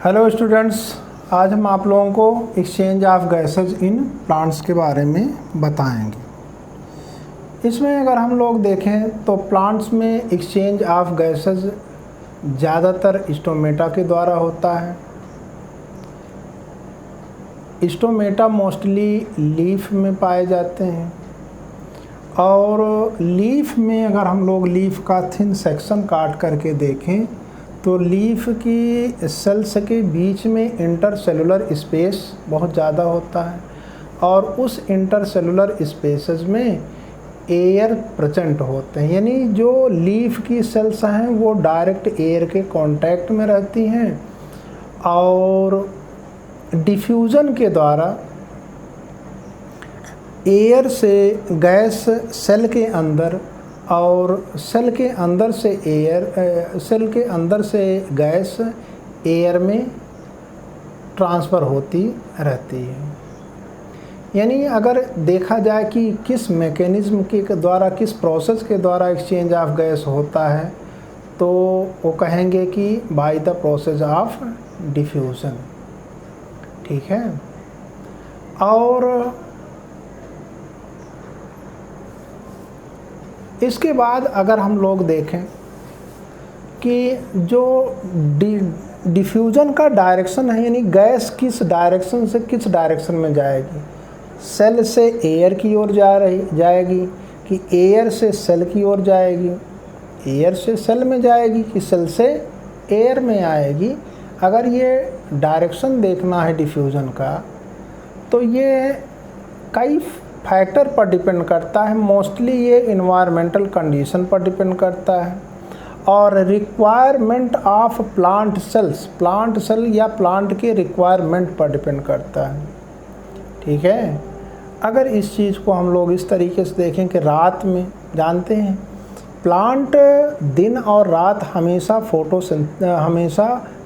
Hello students, आज हम आप लोगों को exchange of gases in plants के बारे में बताएंगे। इसमें अगर हम लोग देखें तो प्लांट्स में एक्सचेंज ऑफ गैसेज ज़्यादातर स्टोमेटा के द्वारा होता है। स्टोमेटा मोस्टली लीफ में पाए जाते हैं और लीफ में अगर हम लोग लीफ का थिन सेक्शन काट करके देखें तो लीफ की सेल्स के बीच में इंटरसेलुलर स्पेस बहुत ज़्यादा होता है और उस इंटरसेलुलर स्पेसेस में एयर प्रेजेंट होते हैं, यानी जो लीफ की सेल्स हैं वो डायरेक्ट एयर के कांटेक्ट में रहती हैं और डिफ्यूज़न के द्वारा एयर से गैस सेल के अंदर और सेल के अंदर से गैस एयर में ट्रांसफ़र होती रहती है। यानी अगर देखा जाए कि किस मैकेनिज़्म के द्वारा, किस प्रोसेस के द्वारा एक्सचेंज ऑफ गैस होता है तो वो कहेंगे कि by the process of diffusion. ठीक है। और इसके बाद अगर हम लोग देखें कि जो डिफ्यूज़न का डायरेक्शन है, यानी गैस किस डायरेक्शन से किस डायरेक्शन में जाएगी, सेल से एयर की ओर जाएगी कि एयर से सेल की ओर जाएगी, एयर से सेल में जाएगी कि सेल से एयर में आएगी। अगर ये डायरेक्शन देखना है डिफ्यूज़न का तो ये कई फैक्टर पर डिपेंड करता है। मोस्टली ये इन्वायरमेंटल कंडीशन पर डिपेंड करता है और रिक्वायरमेंट ऑफ प्लांट सेल या प्लांट के रिक्वायरमेंट पर डिपेंड करता है। ठीक है। अगर इस चीज़ को हम लोग इस तरीके से देखें कि रात में जानते हैं प्लांट दिन और रात हमेशा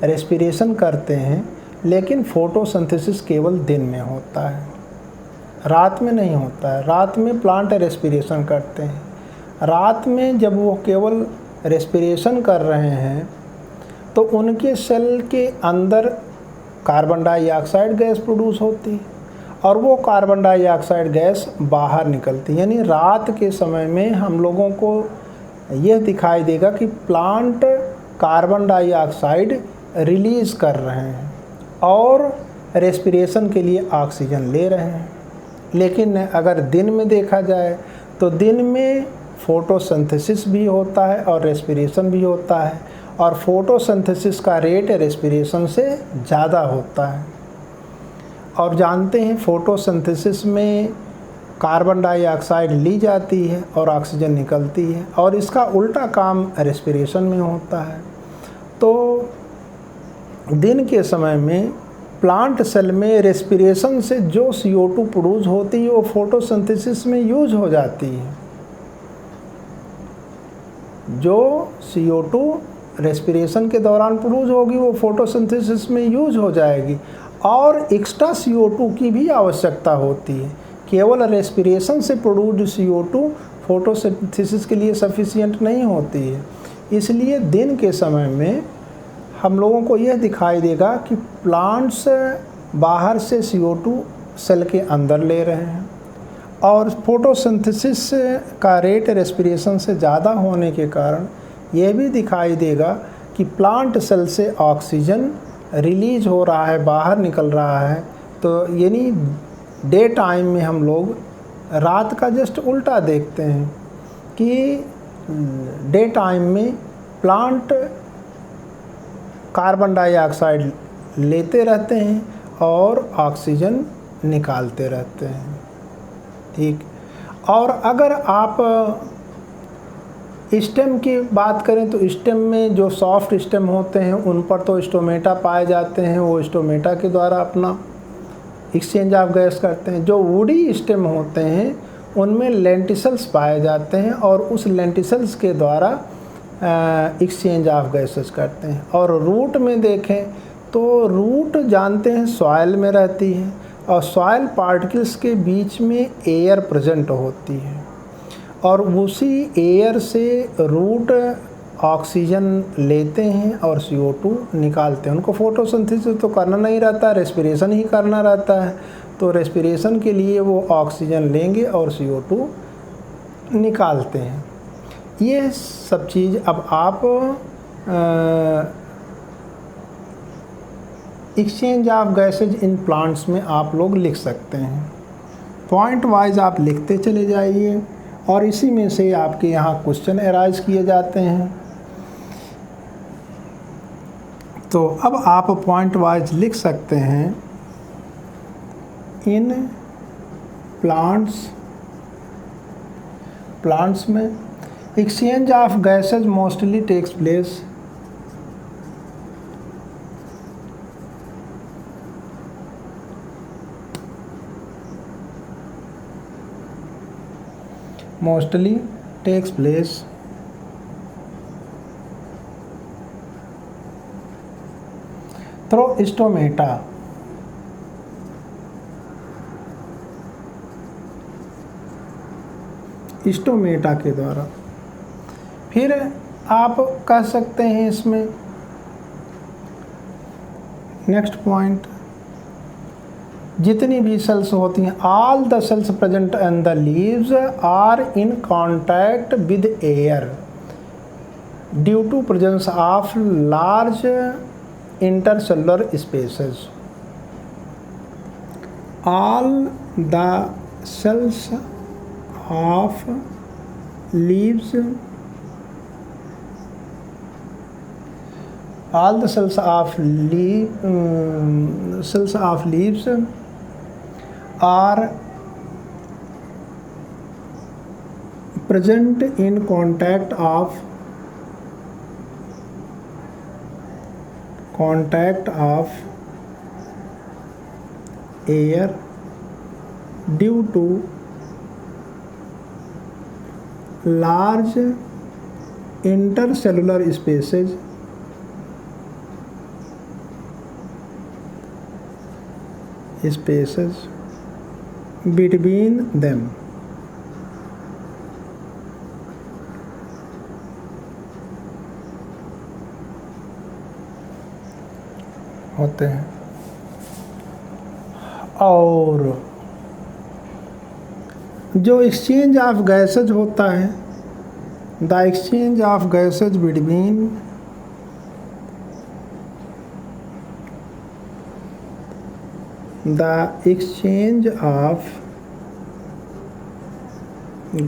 रेस्पिरेशन करते हैं, लेकिन फोटोसिंथेसिस केवल दिन में होता है, रात में नहीं होता है। रात में प्लांट रेस्पिरेशन करते हैं। रात में जब वो केवल रेस्पिरेशन कर रहे हैं तो उनके सेल के अंदर कार्बन डाइऑक्साइड गैस प्रोड्यूस होती है और वो कार्बन डाइऑक्साइड गैस बाहर निकलती है। यानी रात के समय में हम लोगों को यह दिखाई देगा कि प्लांट कार्बन डाइऑक्साइड रिलीज़ कर रहे हैं और रेस्पिरेशन के लिए ऑक्सीजन ले रहे हैं। लेकिन अगर दिन में देखा जाए तो दिन में फोटोसिंथेसिस भी होता है और रेस्पिरेशन भी होता है और फोटोसिंथेसिस का रेट रेस्पिरेशन से ज़्यादा होता है। और जानते हैं फोटोसिंथेसिस में कार्बन डाइऑक्साइड ली जाती है और ऑक्सीजन निकलती है और इसका उल्टा काम रेस्पिरेशन में होता है। तो दिन के समय में प्लांट सेल में रेस्पिरेशन से जो CO2 प्रोड्यूस होती है वो फोटोसिंथेसिस में यूज हो जाती है। जो CO2 रेस्पिरेशन के दौरान प्रोड्यूस होगी वो फोटोसिंथेसिस में यूज हो जाएगी और एक्स्ट्रा CO2 की भी आवश्यकता होती है। केवल रेस्पिरेशन से प्रोड्यूस CO2 फोटोसिंथेसिस के लिए सफिशिएंट नहीं होती है। इसलिए दिन के समय में हम लोगों को यह दिखाई देगा कि प्लांट्स बाहर से CO2 सेल के अंदर ले रहे हैं और फोटोसिंथेसिस का रेट रेस्पिरेशन से ज़्यादा होने के कारण यह भी दिखाई देगा कि प्लांट सेल से ऑक्सीजन रिलीज हो रहा है, बाहर निकल रहा है। तो यानी डे टाइम में हम लोग रात का जस्ट उल्टा देखते हैं कि डे टाइम में प्लांट कार्बन डाइऑक्साइड लेते रहते हैं और ऑक्सीजन निकालते रहते हैं। ठीक। और अगर आप स्टेम की बात करें तो स्टेम में जो सॉफ्ट स्टेम होते हैं उन पर तो स्टोमेटा पाए जाते हैं, वो स्टोमेटा के द्वारा अपना एक्सचेंज ऑफ गैस करते हैं। जो वुडी स्टेम होते हैं उनमें लेंटिसल्स पाए जाते हैं और उस लेंटिसल्स के द्वारा एक्सचेंज ऑफ गैसेस करते हैं। और रूट में देखें तो रूट जानते हैं सॉइल में रहती है और सॉइल पार्टिकल्स के बीच में एयर प्रेजेंट होती है और उसी एयर से रूट ऑक्सीजन लेते हैं और CO2 निकालते हैं। उनको फोटोसिंथेसिस तो करना नहीं रहता, रेस्पिरेशन ही करना रहता है। तो रेस्पिरेशन के लिए वो ऑक्सीजन लेंगे और CO2 निकालते हैं। ये सब चीज़ अब आप exchange of gases in plants में आप लोग लिख सकते हैं। पॉइंट वाइज आप लिखते चले जाइए और इसी में से आपके यहाँ क्वेश्चन अराइज किए जाते हैं। तो अब आप पॉइंट वाइज लिख सकते हैं, इन प्लांट्स में exchange of gases mostly takes place through stomata. Stomata के द्वारा। फिर आप कह सकते हैं इसमें नेक्स्ट पॉइंट, जितनी भी सेल्स होती हैं, all the cells present in the leaves are in contact with air due to presence of large intercellular spaces. All the cells of leaves all the cells of leaves are present in contact of air due to large intercellular spaces between them। होते हैं। और जो exchange of gases होता है, the exchange of gases between the exchange of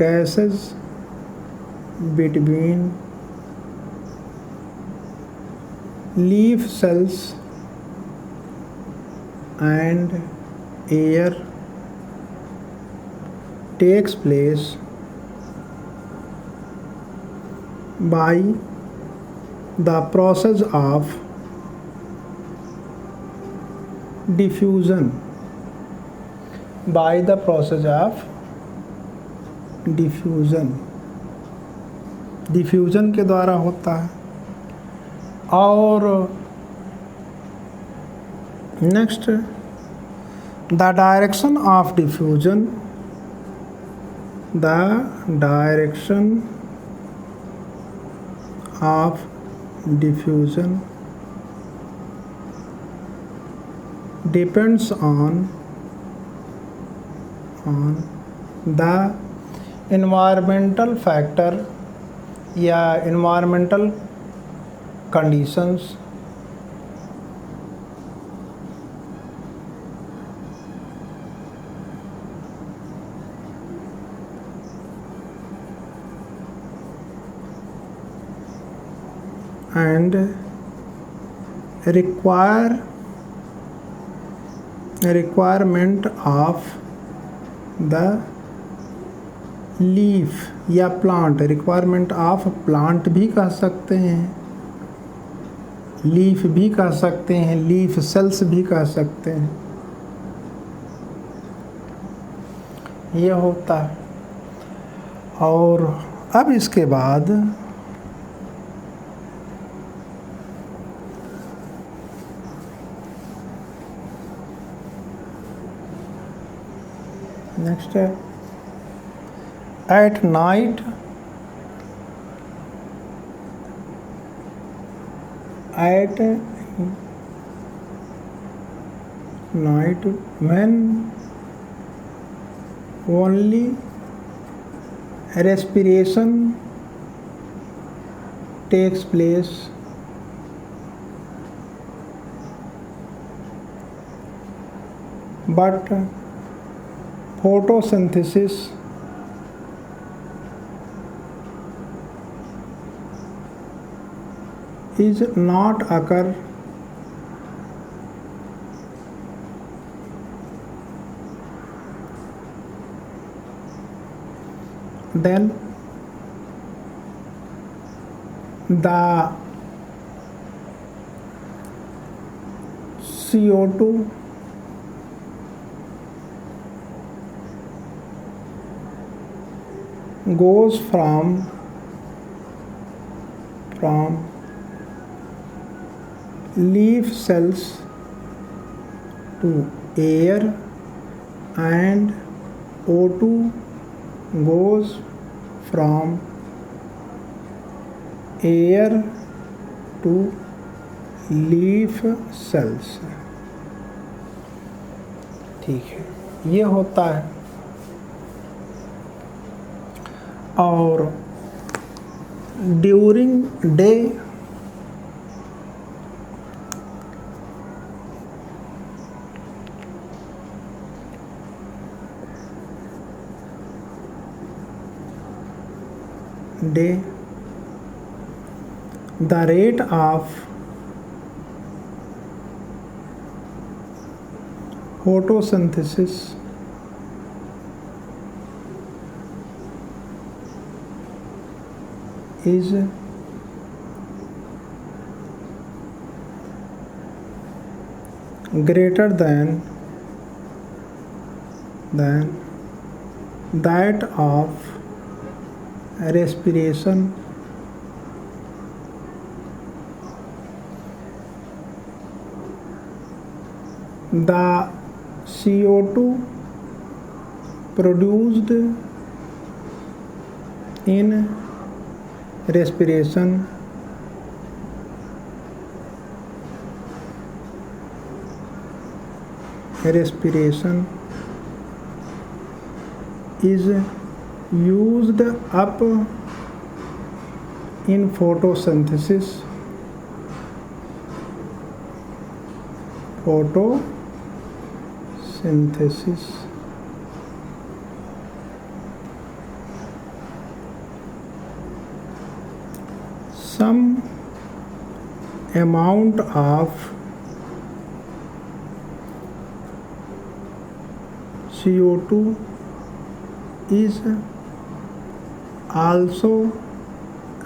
gases between leaf cells and air takes place by the process of diffusion diffusion के द्वारा होता है। और next, the direction of diffusion depends on the environmental factor या environmental conditions and requirement of the leaf या plant, requirement of plant भी कह सकते हैं, लीफ भी कह सकते हैं, लीफ सेल्स भी कह सकते हैं। ये होता है। और अब इसके बाद नेक्स्ट है, at night at night when only respiration takes place, but photosynthesis is not occur, then the CO2 goes from leaf cells to air, and O2 goes from air to leaf cells. ठीक है, ये होता है। और during day the rate of photosynthesis is greater than that of respiration, the CO2 produced in respiration is used up in photosynthesis some amount of CO2 is also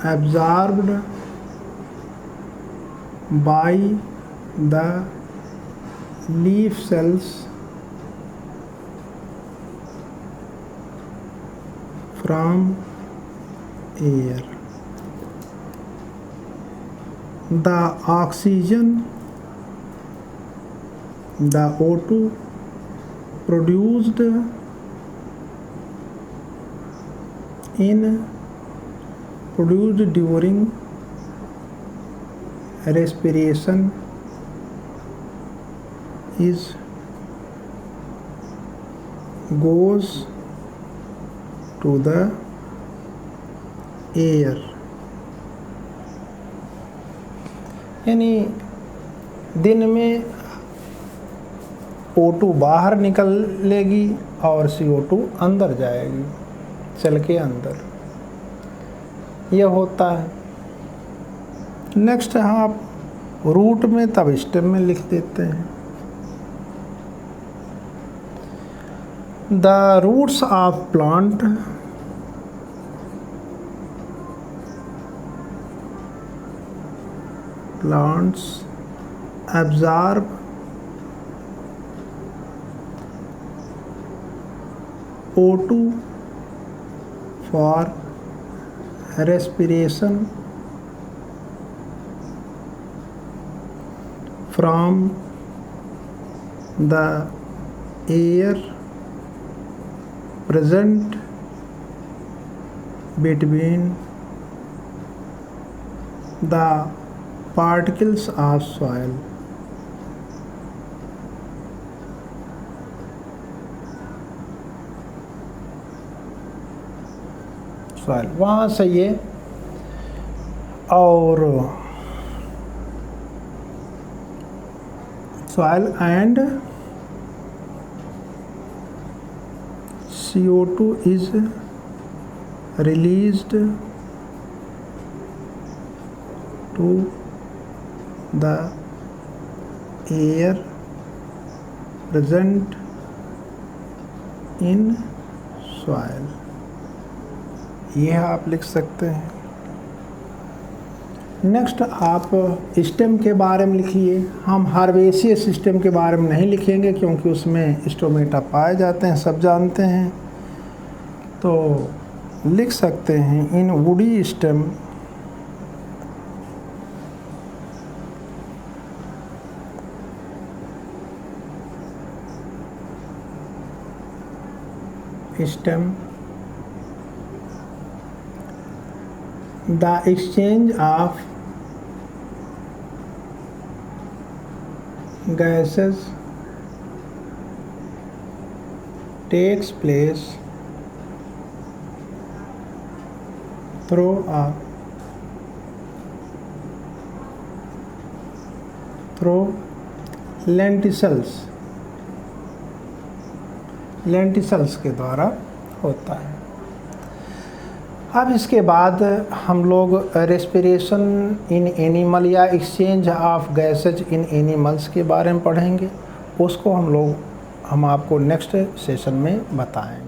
absorbed by the leaf cells from air. The oxygen, the O2 produced during respiration goes to the air। यानी दिन में O2 बाहर निकलेगी और CO2 अंदर जाएगी, cell के अंदर। यह होता है। नेक्स्ट है, आप रूट में तब स्टेम में लिख देते हैं। The roots of plant plants absorb O2 for respiration from the air present between the particles of soil. वहाँ से ये और soil and CO2 is released to the air present in soil. यह आप लिख सकते हैं। नेक्स्ट आप स्टेम के बारे में लिखिए। हम हार्वेसियर सिस्टम के बारे में नहीं लिखेंगे क्योंकि उसमें स्टोमेटा पाए जाते हैं, सब जानते हैं। तो लिख सकते हैं in woody stem the exchange of gases takes place through lenticels के द्वारा होता है। अब इसके बाद हम लोग रेस्पिरेशन इन एनिमल या exchange of gases in animals के बारे में पढ़ेंगे। उसको हम आपको नेक्स्ट सेशन में बताएंगे।